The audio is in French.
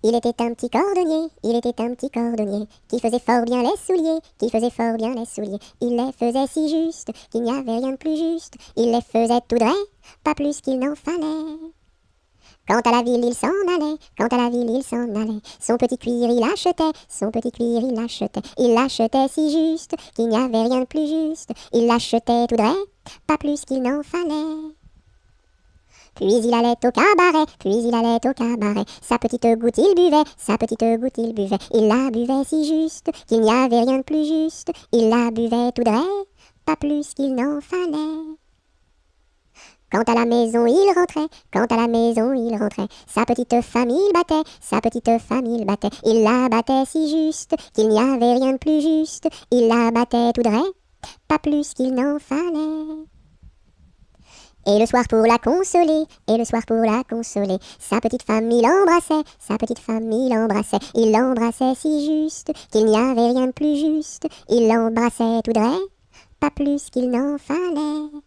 Il était un petit cordonnier, il était un petit cordonnier, qui faisait fort bien les souliers, qui faisait fort bien les souliers. Il les faisait si juste, qu'il n'y avait rien de plus juste. Il les faisait tout droit, pas plus qu'il n'en fallait. Quant à la ville, il s'en allait, quant à la ville, il s'en allait. Son petit cuir, il achetait, son petit cuir, il achetait. Il l'achetait si juste, qu'il n'y avait rien de plus juste. Il l'achetait tout droit, pas plus qu'il n'en fallait. Puis il allait au cabaret, puis il allait au cabaret. Sa petite goutte il buvait, sa petite goutte il buvait. Il la buvait si juste, qu'il n'y avait rien de plus juste. Il la buvait tout droit, pas plus qu'il n'en fallait. Quant à la maison il rentrait, quant à la maison il rentrait. Sa petite femme il battait, sa petite femme il battait. Il la battait si juste, qu'il n'y avait rien de plus juste. Il la battait tout droit, pas plus qu'il n'en fallait. Et le soir pour la consoler, et le soir pour la consoler, sa petite femme il embrassait, sa petite femme il l'embrassait si juste, qu'il n'y avait rien de plus juste, il l'embrassait tout droit, pas plus qu'il n'en fallait.